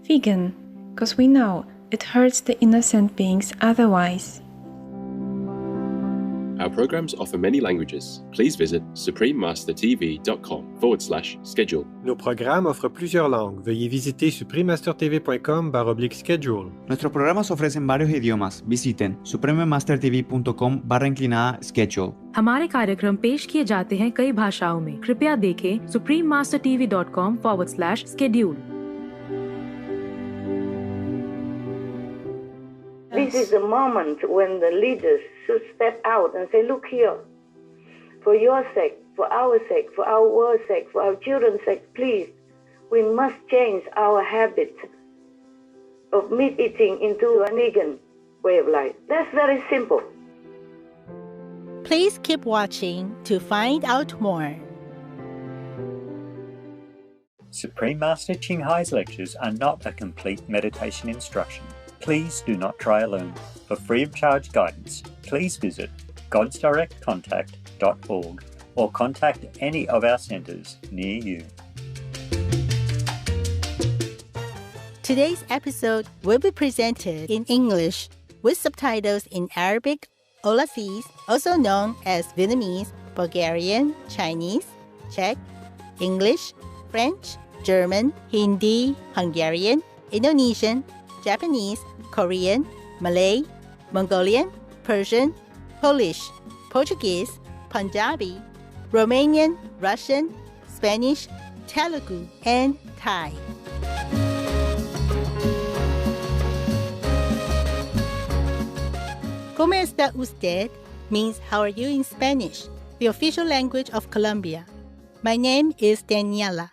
Vegan, because we know it hurts the innocent beings otherwise. Our programs offer many languages. Please visit suprememastertv.com/schedule. Nos programas offrent plusieurs langues. Veuillez visiter suprememastertv.com/schedule. Nuestros programas ofrecen varios idiomas. Visiten suprememastertv.com/schedule. हमारे कार्यक्रम पेश किए जाते हैं कई भाषाओं में. कृपया देखें suprememastertv.com/schedule. This is the moment when the leaders should step out and say, look here, for your sake, for our sake, for our world's sake, for our children's sake, please, we must change our habit of meat eating into a vegan way of life. That's very simple. Please keep watching to find out more. Supreme Master Ching Hai's lectures are not a complete meditation instruction. Please do not try alone. For free of charge guidance, please visit godsdirectcontact.org or contact any of our centers near you. Today's episode will be presented in English with subtitles in Arabic, Olasese, also known as Vietnamese, Bulgarian, Chinese, Czech, English, French, German, Hindi, Hungarian, Indonesian, Japanese, Korean, Malay, Mongolian, Persian, Polish, Portuguese, Punjabi, Romanian, Russian, Spanish, Telugu, and Thai. ¿Cómo está usted? Means how are you in Spanish, the official language of Colombia. My name is Daniela.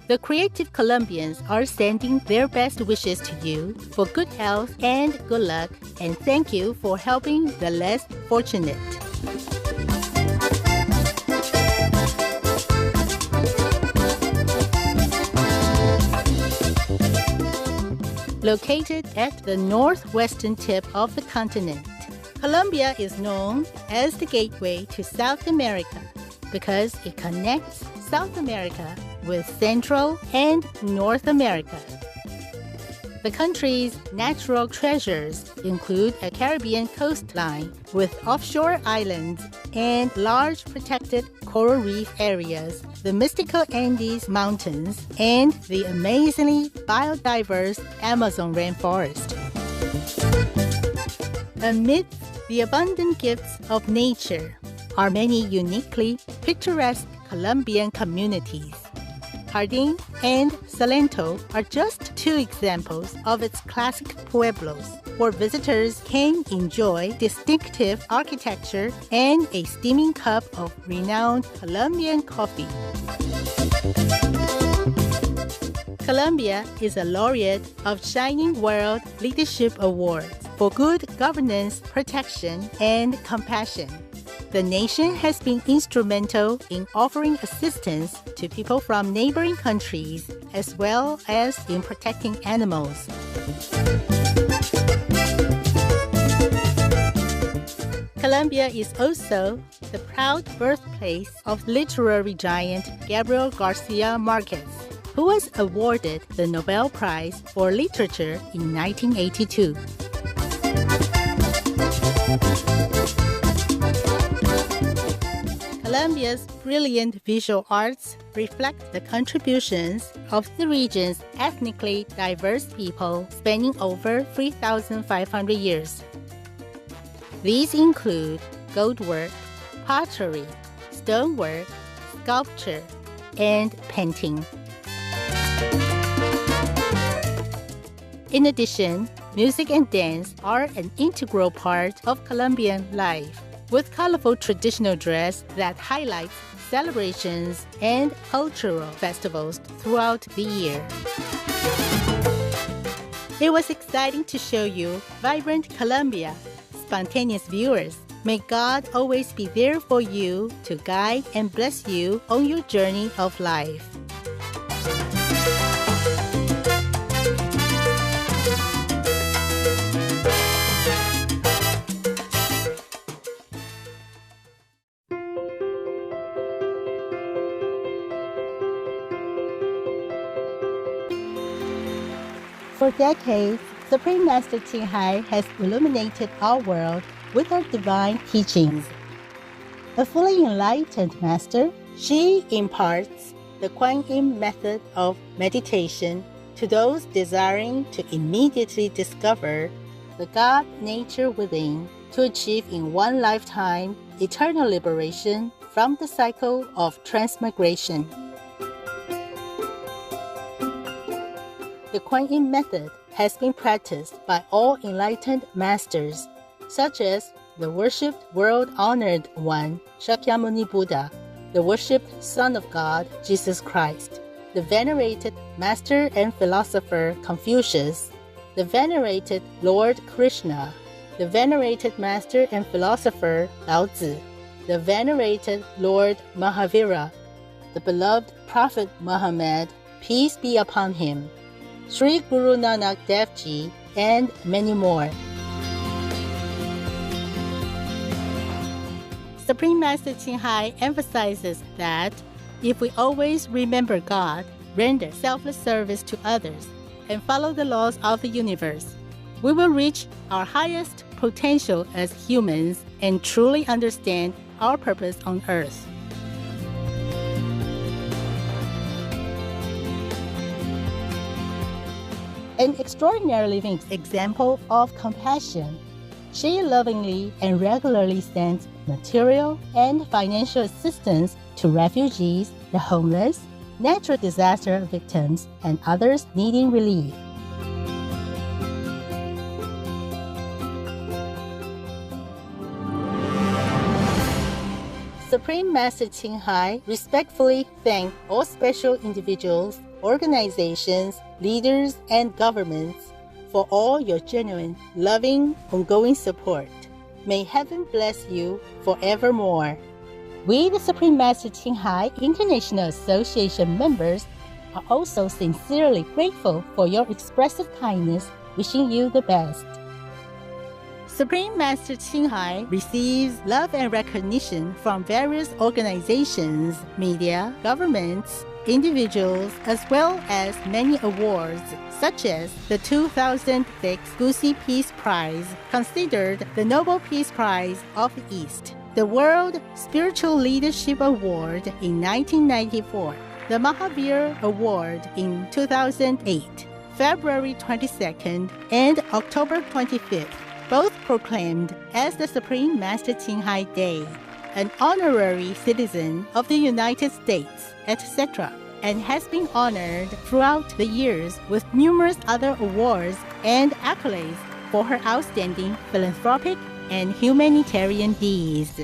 The creative Colombians are sending their best wishes to you for good health and good luck, and thank you for helping the less fortunate. Located at the northwestern tip of the continent, Colombia is known as the gateway to South America because it connects South America with Central and North America. The country's natural treasures include a Caribbean coastline with offshore islands and large protected coral reef areas, the mystical Andes Mountains, and the amazingly biodiverse Amazon rainforest. Amidst the abundant gifts of nature are many uniquely picturesque Colombian communities. Jardín and Salento are just two examples of its classic pueblos, where visitors can enjoy distinctive architecture and a steaming cup of renowned Colombian coffee. Colombia is a laureate of Shining World Leadership Awards for good governance, protection, and compassion. The nation has been instrumental in offering assistance to people from neighboring countries, as well as in protecting animals. Colombia is also the proud birthplace of literary giant Gabriel Garcia Marquez, who was awarded the Nobel Prize for Literature in 1982. Colombia's brilliant visual arts reflect the contributions of the region's ethnically diverse people spanning over 3,500 years. These include goldwork, pottery, stonework, sculpture, and painting. In addition, music and dance are an integral part of Colombian life, with colorful traditional dress that highlights celebrations and cultural festivals throughout the year. It was exciting to show you vibrant Colombia. Spontaneous viewers, may God always be there for you to guide and bless you on your journey of life. For decades, Supreme Master Ching Hai has illuminated our world with her divine teachings. A fully enlightened master, she imparts the Kuan Yin method of meditation to those desiring to immediately discover the God nature within to achieve in one lifetime eternal liberation from the cycle of transmigration. The Kuan Yin method has been practiced by all enlightened masters, such as the worshipped world-honored one, Shakyamuni Buddha, the worshipped Son of God, Jesus Christ, the venerated master and philosopher Confucius, the venerated Lord Krishna, the venerated master and philosopher Lao Tzu, the venerated Lord Mahavira, the beloved Prophet Muhammad, peace be upon him, Sri Guru Nanak Dev Ji, and many more. Supreme Master Ching Hai emphasizes that if we always remember God, render selfless service to others, and follow the laws of the universe, we will reach our highest potential as humans and truly understand our purpose on earth. An extraordinary living example of compassion, she lovingly and regularly sends material and financial assistance to refugees, the homeless, natural disaster victims, and others needing relief. Supreme Master Ching Hai respectfully thanks all special individuals, organizations, leaders, and governments for all your genuine, loving, ongoing support. May heaven bless you forevermore. We, the Supreme Master Ching Hai International Association members, are also sincerely grateful for your expressive kindness, wishing you the best. Supreme Master Ching Hai receives love and recognition from various organizations, media, governments, individuals, as well as many awards, such as the 2006 Gusi Peace Prize, considered the Nobel Peace Prize of the East, the World Spiritual Leadership Award in 1994, the Mahavir Award in 2008, February 22nd and October 25th, both proclaimed as the Supreme Master Ching Hai Day, an honorary citizen of the United States, etc., and has been honored throughout the years with numerous other awards and accolades for her outstanding philanthropic and humanitarian deeds.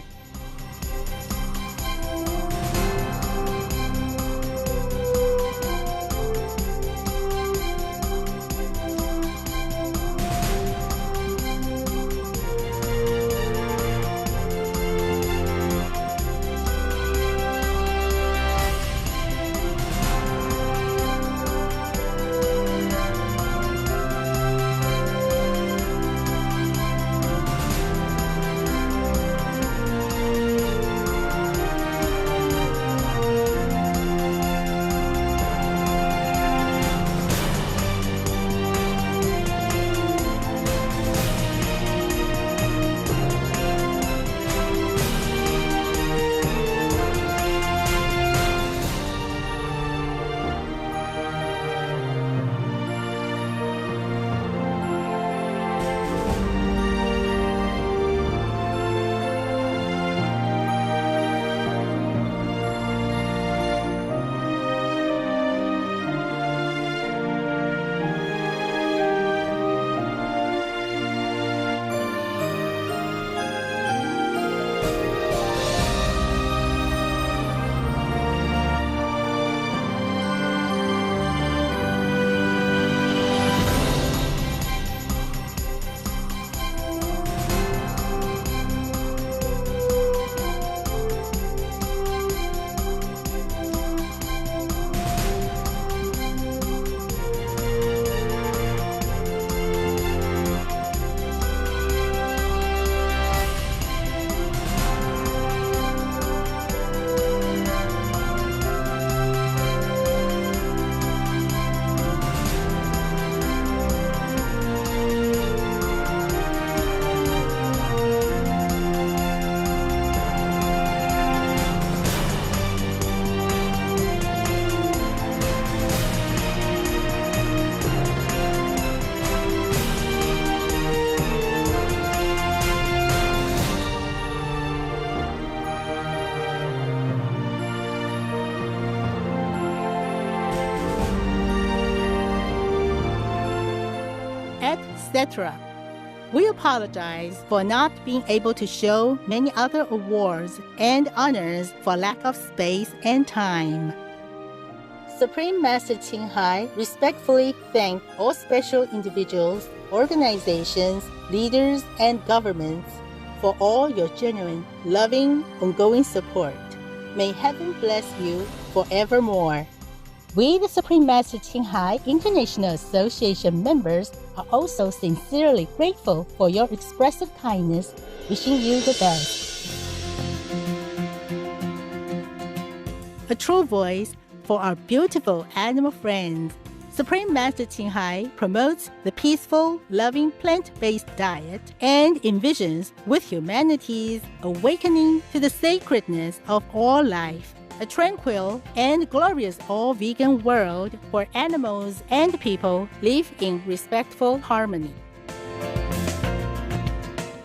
etc. We apologize for not being able to show many other awards and honors for lack of space and time. Supreme Master Ching Hai respectfully thank all special individuals, organizations, leaders, and governments for all your genuine, loving, ongoing support. May heaven bless you forevermore. We, the Supreme Master Ching Hai International Association members, are also sincerely grateful for your expressive kindness, wishing you the best. A true voice for our beautiful animal friends. Supreme Master Ching Hai promotes the peaceful, loving plant-based diet and envisions with humanity's awakening to the sacredness of all life, a tranquil and glorious all-vegan world where animals and people live in respectful harmony.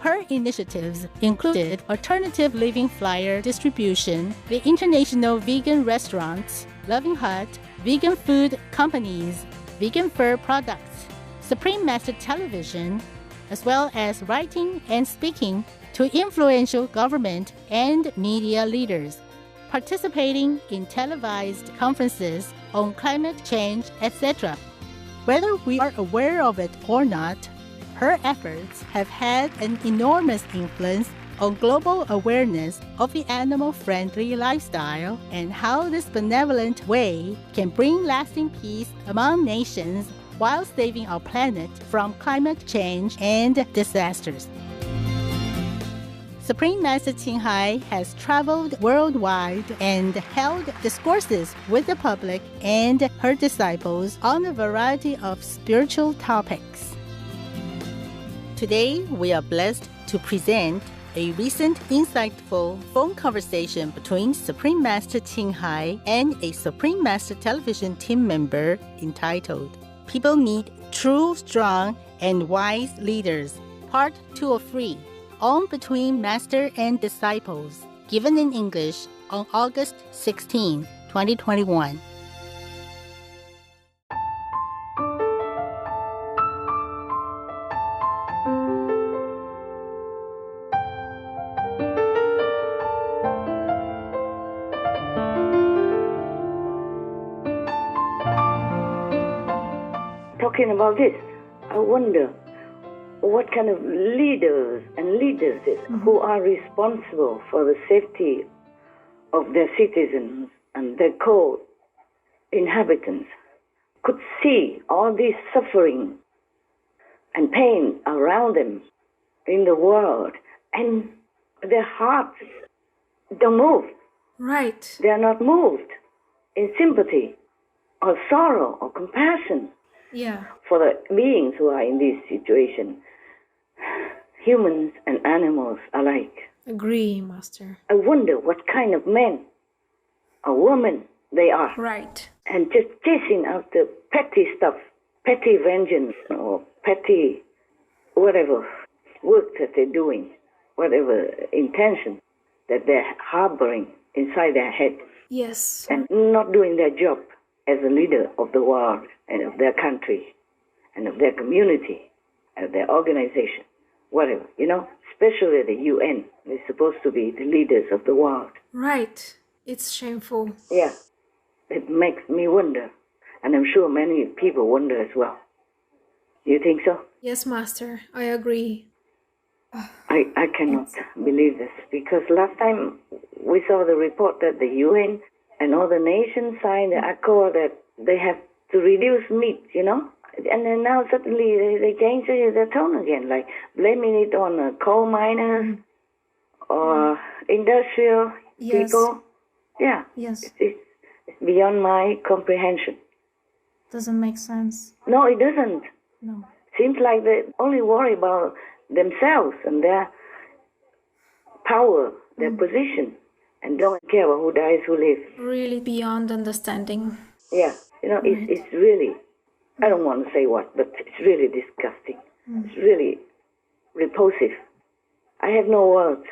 Her initiatives included alternative living flyer distribution, the International Vegan Restaurants, Loving Hut, vegan food companies, vegan fur products, Supreme Master Television, as well as writing and speaking to influential government and media leaders, participating in televised conferences on climate change, etc. Whether we are aware of it or not, her efforts have had an enormous influence on global awareness of the animal-friendly lifestyle and how this benevolent way can bring lasting peace among nations while saving our planet from climate change and disasters. Supreme Master Ching Hai has traveled worldwide and held discourses with the public and her disciples on a variety of spiritual topics. Today, we are blessed to present a recent insightful phone conversation between Supreme Master Ching Hai and a Supreme Master Television team member entitled People Need True, Strong, and Wise Leaders, Part 2 of 3, on Between Master and Disciples, given in English on August 16, 2021. Talking about this, I wonder what kind of leaders and leaderesses who are responsible for the safety of their citizens and their co-inhabitants could see all this suffering and pain around them in the world, and their hearts don't move. Right. They are not moved in sympathy or sorrow or compassion. Yeah. For the beings who are in this situation, humans and animals alike. Agree, Master. I wonder what kind of men or women they are. Right. And just chasing after petty stuff, petty vengeance or petty whatever work that they're doing, whatever intention that they're harboring inside their head. Yes. And not doing their job as a leader of the world and of their country and of their community and of their organization, whatever, especially the UN. They're supposed to be the leaders of the world. Right. It's shameful. Yeah. It makes me wonder. And I'm sure many people wonder as well. You think so? Yes, Master. I agree. I cannot believe this, because last time we saw the report that the UN and all the nations signed the accord that they have to reduce meat, and then now suddenly they change their tone again, like blaming it on coal miners or industrial people. Yeah. Yes. It's beyond my comprehension. Doesn't make sense. No, it doesn't. No. Seems like they only worry about themselves and their power, their position, and don't care about who dies, who lives. Really beyond understanding. Yeah, it's really, I don't want to say what, but it's really disgusting. It's really repulsive. I have no words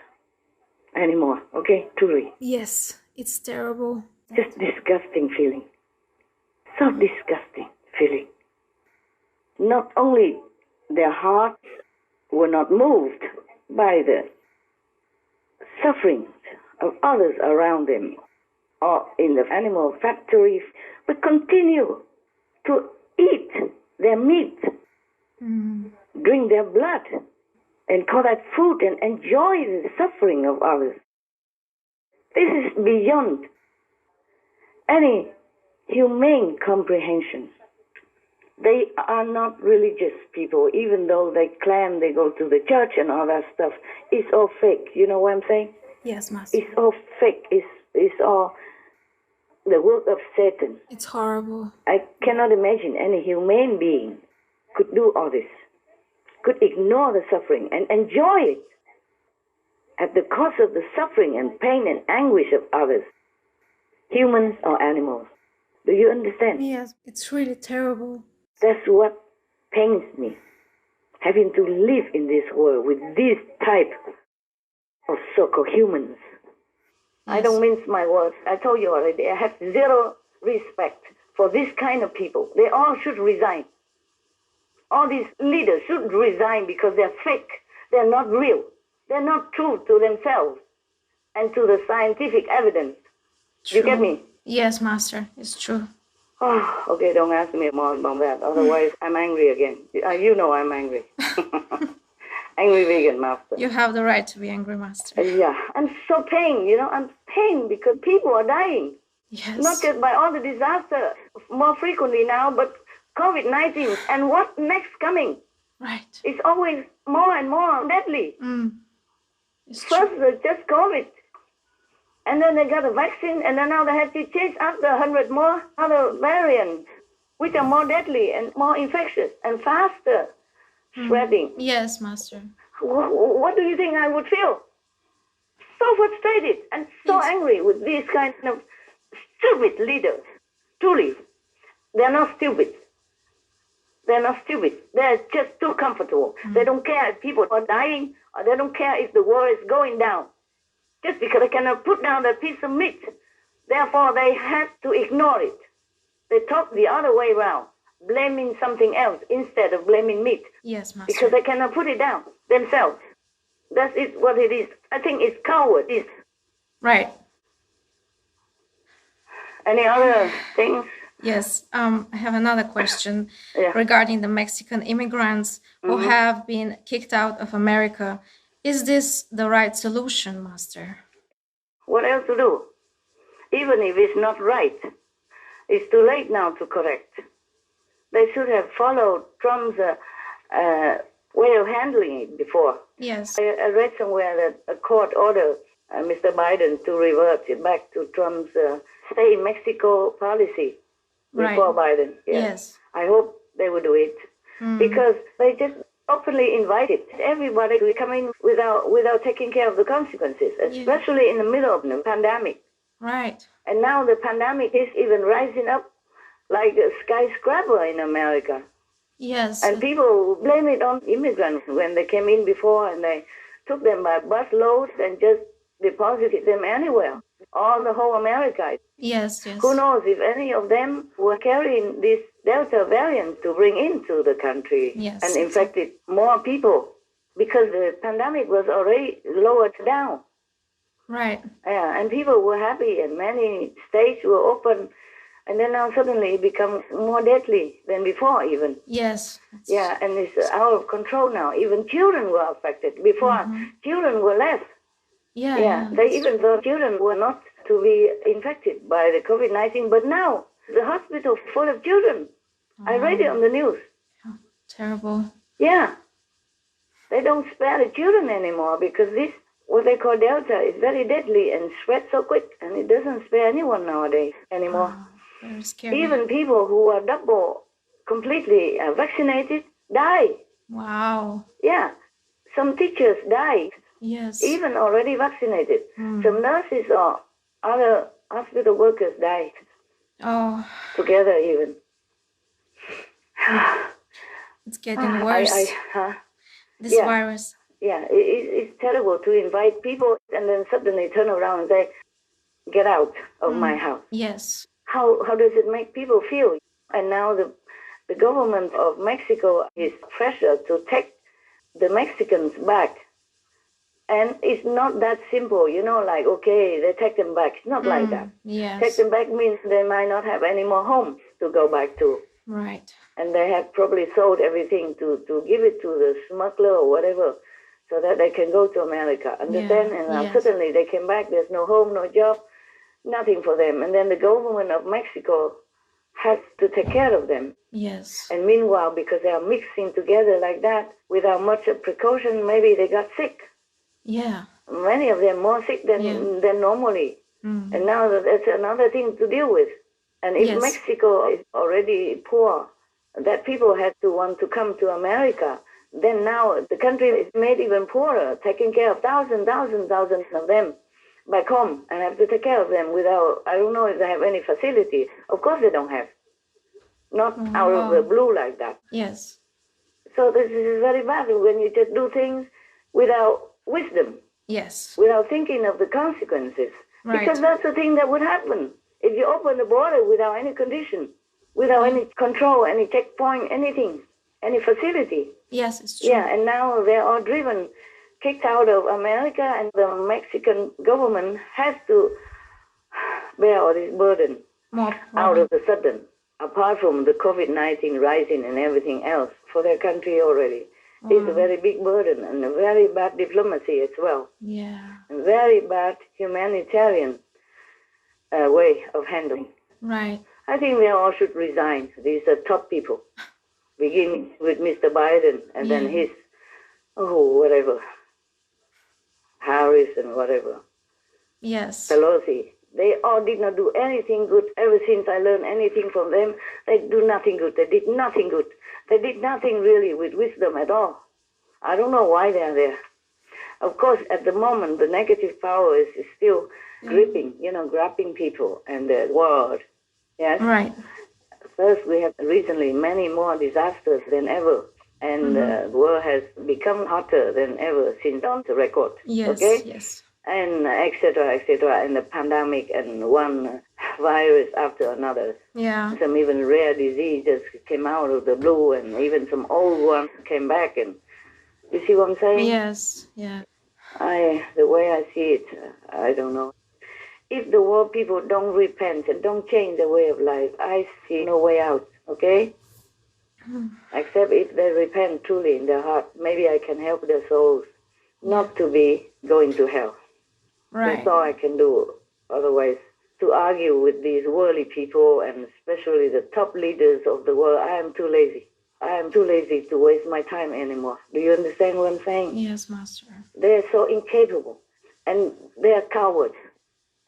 anymore, okay, truly. Yes, it's terrible. Just disgusting feeling. So disgusting feeling. Not only their hearts were not moved by the sufferings of others around them or in the animal factories, but continue to eat their meat, drink their blood, and call that food and enjoy the suffering of others. This is beyond any humane comprehension. They are not religious people, even though they claim they go to the church and all that stuff. It's all fake. You know what I'm saying? Yes, Master. It's all fake. It's all the work of Satan. It's horrible. I cannot imagine any humane being could do all this, could ignore the suffering and enjoy it at the cost of the suffering and pain and anguish of others, humans or animals. Do you understand? Yes, it's really terrible. That's what pains me, having to live in this world with this type of so-called humans. Yes. I don't mince my words. I told you already, I have zero respect for this kind of people. They all should resign. All these leaders should resign because they're fake. They're not real. They're not true to themselves and to the scientific evidence. True. You get me? Yes, Master. It's true. Oh, okay, don't ask me more about that. Otherwise, I'm angry again. You know I'm angry. Angry vegan, Master. You have the right to be angry, Master. Yeah, I'm so pained, I'm pained because people are dying. Yes. Not just by all the disaster, more frequently now, but COVID-19. And what next coming? Right. It's always more and more deadly. First, just COVID. And then they got a vaccine, and then now they have to change after 100 more other variants, which are more deadly and more infectious and faster spreading. Yes, Master. What do you think I would feel? So frustrated and so angry with these kind of stupid leaders. Truly, they're not stupid. They're not stupid. They're just too comfortable. They don't care if people are dying, or they don't care if the war is going down. Just because they cannot put down a piece of meat, therefore they have to ignore it. They talk the other way around, blaming something else instead of blaming meat. Yes, Master. Because they cannot put it down themselves. That's it, what it is. I think it's cowardice. Right. Any other things? Yes, I have another question regarding the Mexican immigrants who have been kicked out of America. Is this the right solution, Master? What else to do? Even if it's not right, it's too late now to correct. They should have followed Trump's way of handling it before. Yes. I read somewhere that a court ordered Mr. Biden to revert it back to Trump's stay in Mexico policy before Biden. Yes. I hope they will do it because they just openly invited everybody to come in without taking care of the consequences, especially in the middle of the pandemic. Right. And now the pandemic is even rising up like a skyscraper in America. Yes. And people blame it on immigrants when they came in before and they took them by bus loads and just deposited them anywhere, all the whole America. Yes, yes. Who knows if any of them were carrying this Delta variant to bring into the country and infected more people because the pandemic was already lowered down. Right. Yeah, and people were happy and many states were open, and then now suddenly it becomes more deadly than before even. Yes. Yeah, and it's out of control now. Even children were affected. Before, children were less. Yeah. They even thought children were not to be infected by the COVID-19, but now the hospital full of children. I read it on the news. Oh, terrible. Yeah. They don't spare the children anymore because this, what they call Delta, is very deadly and spreads so quick, and it doesn't spare anyone nowadays anymore. Oh, very scary. Even people who are double, completely vaccinated die. Wow. Yeah. Some teachers died. Yes. Even already vaccinated. Some nurses or other hospital workers died. Oh. Together even. It's getting worse. This virus. Yeah, it's terrible to invite people and then suddenly turn around and say, get out of my house. Yes. How does it make people feel? And now the the government of Mexico is pressure to take the Mexicans back. And it's not that simple, like, okay, they take them back. It's not like that. Yes. Take them back means they might not have any more homes to go back to. Right. And they have probably sold everything to give it to the smuggler or whatever so that they can go to America. Understand? And now suddenly they came back, there's no home, no job, nothing for them. And then the government of Mexico has to take care of them. Yes. And meanwhile, because they are mixing together like that, without much precaution, maybe they got sick. Yeah. Many of them more sick than normally. And now that's another thing to deal with. And if Mexico is already poor, that people had to want to come to America, then now the country is made even poorer, taking care of thousands of them back home and have to take care of them without, I don't know if they have any facility. Of course they don't have. Not out of the blue like that. Yes. So this is very bad when you just do things without wisdom. Yes. Without thinking of the consequences. Right. Because that's the thing that would happen. If you open the border without any condition, without any control, any checkpoint, anything, any facility. Yes, it's true. Yeah, and now they're all driven, kicked out of America, and the Mexican government has to bear all this burden out of the sudden, apart from the COVID-19 rising and everything else for their country already. It's a very big burden and a very bad diplomacy as well. Yeah. A very bad humanitarian way of handling. Right. I think they all should resign. These are top people, beginning with Mr. Biden and then his, whatever, Harris and whatever. Yes. Pelosi. They all did not do anything good. Ever since I learned anything from them, they do nothing good. They did nothing good. They did nothing really with wisdom at all. I don't know why they're there. Of course, at the moment, the negative power is still gripping, grabbing people and the world. Yes? Right. First, we have recently many more disasters than ever. And the world has become hotter than ever since on the record. Yes, okay? yes. And et cetera, and the pandemic and one virus after another. Yeah. Some even rare diseases came out of the blue, and even some old ones came back. And you see what I'm saying? Yes, yeah. The way I see it, I don't know. If the world people don't repent and don't change their way of life, I see no way out, okay? Except if they repent truly in their heart, maybe I can help their souls not to be going to hell. Right. That's all I can do. Otherwise, to argue with these worldly people and especially the top leaders of the world, I am too lazy. I am too lazy to waste my time anymore. Do you understand what I'm saying? Yes, Master. They're so incapable and they're cowards.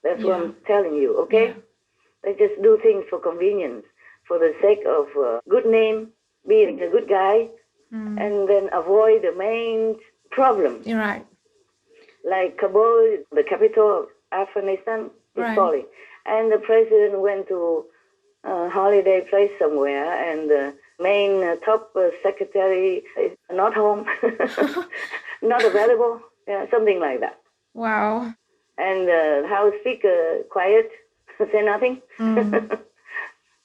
That's what I'm telling you, okay? Yeah. They just do things for convenience, for the sake of good name, being a good guy, and then avoid the main problem. You're right. Like Kabul, the capital of Afghanistan, is falling. And the president went to a holiday place somewhere, and the main top secretary is not home, not available, something like that. Wow. And the House Speaker, quiet, say nothing.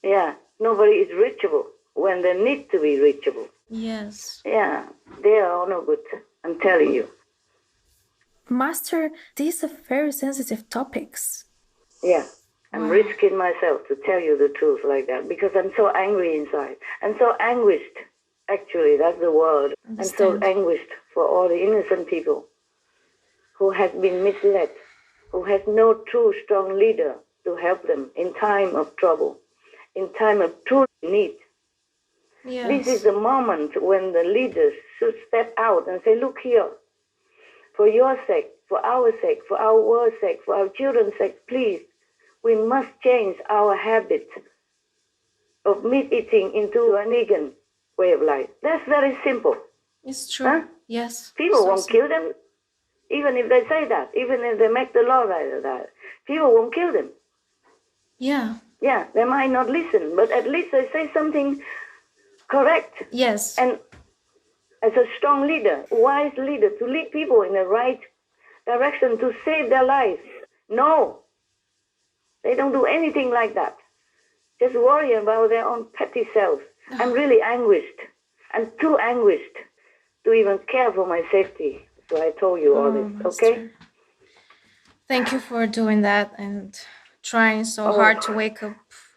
Yeah, nobody is reachable when they need to be reachable. Yes. Yeah, they are all no good, I'm telling you. Master, these are very sensitive topics. Yeah, I'm risking myself to tell you the truth like that because I'm so angry inside. I'm so anguished, actually, that's the word. I'm so anguished for all the innocent people who have been misled, who has no true strong leader to help them in time of trouble, in time of true need. Yes. This is the moment when the leaders should step out and say, look here, for your sake, for our sake, for our world's sake, for our children's sake, please, we must change our habit of meat eating into a vegan way of life. That's very simple. It's true. Huh? Yes. People won't kill them, even if they say that, even if they make the law like that. People won't kill them. Yeah. Yeah, they might not listen, but at least they say something correct. Yes. And as a strong leader, wise leader, to lead people in the right direction to save their lives. No, they don't do anything like that. Just worry about their own petty selves I'm really anguished. I'm too anguished to even care for my safety. So I told you all this, Master. okay? Thank you for doing that and trying so hard to wake up.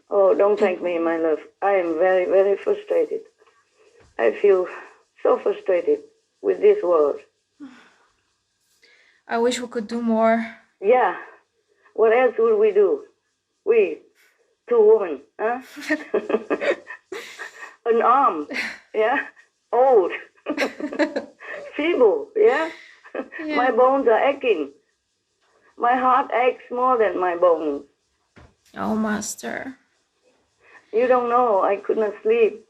Oh, don't thank me, my love. I am very, very frustrated. I feel so frustrated with this world. I wish we could do more. Yeah. What else would we do? We, two women, huh? An arm, yeah? Old. Feeble, yeah? My bones are aching. My heart aches more than my bones. Oh, Master. You don't know, I could not sleep.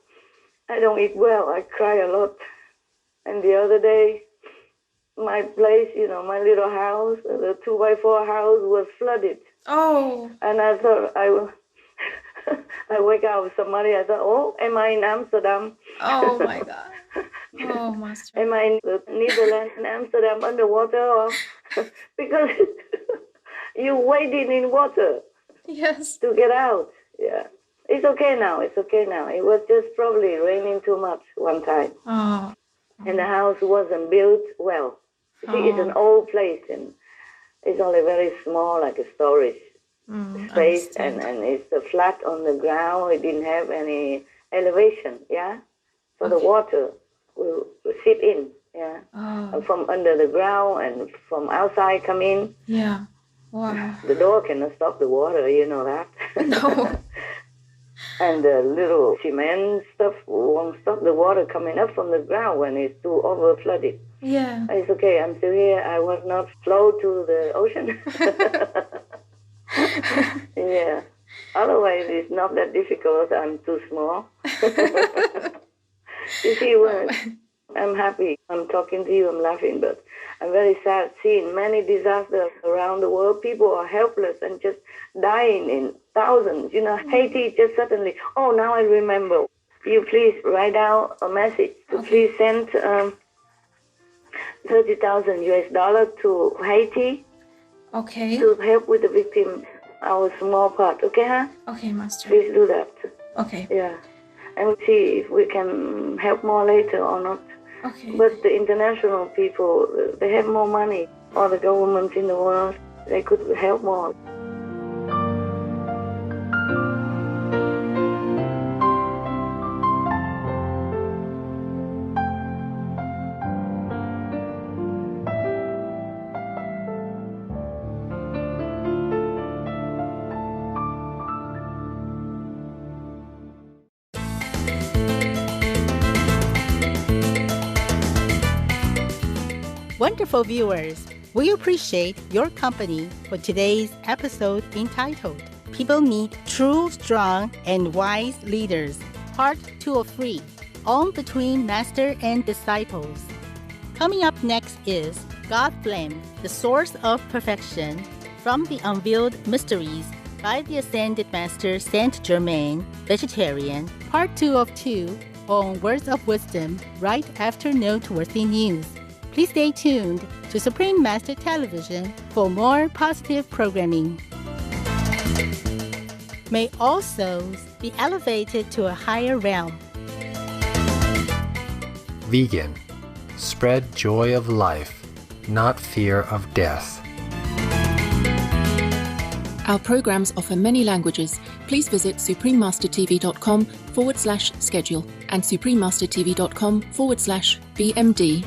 I don't eat well, I cry a lot. And the other day, my place, my little house, the 2x4 house was flooded. Oh. And I thought I wake up with somebody, I thought, oh, am I in Amsterdam? Oh, my God. Oh, Master. Am I in the Netherlands, in Amsterdam, underwater? Or because you waded in water. Yes. To get out, yeah. It's okay now, It was just probably raining too much one time. Oh. And the house wasn't built well. You see, it's an old place and it's only very small, like a storage space, and it's flat on the ground. It didn't have any elevation, yeah? So the water will seep in, yeah? From under the ground and from outside come in. Yeah. Wow. The door cannot stop the water, you know that? No. And the little cement stuff won't stop the water coming up from the ground when it's too over flooded. Yeah. It's okay, I'm still here. I was not flowed to the ocean. Yeah. Otherwise, it's not that difficult. I'm too small. You see, when I'm happy, I'm talking to you, I'm laughing, but I'm very sad seeing many disasters around the world. People are helpless and just dying in thousands. Haiti just suddenly, oh, now I remember. You please write out a message to please send $30,000 US to Haiti. Okay. To help with the victims, our small part. Okay, huh? Okay, Master. Please do that. Okay. Yeah. And we'll see if we can help more later or not. Okay. But the international people, they have more money. All the governments in the world, they could help more. Wonderful viewers, we appreciate your company for today's episode entitled People Need True, Strong, and Wise Leaders, Part 2 of 3, On Between Master and Disciples. Coming up next is God Flame, the Source of Perfection, from the Unveiled Mysteries by the Ascended Master Saint Germain, Vegetarian, Part 2 of 2, on Words of Wisdom, right after Noteworthy News. Please stay tuned to Supreme Master Television for more positive programming. May all souls be elevated to a higher realm. Vegan. Spread joy of life, not fear of death. Our programs offer many languages. Please visit suprememastertv.com/schedule and suprememastertv.com/BMD.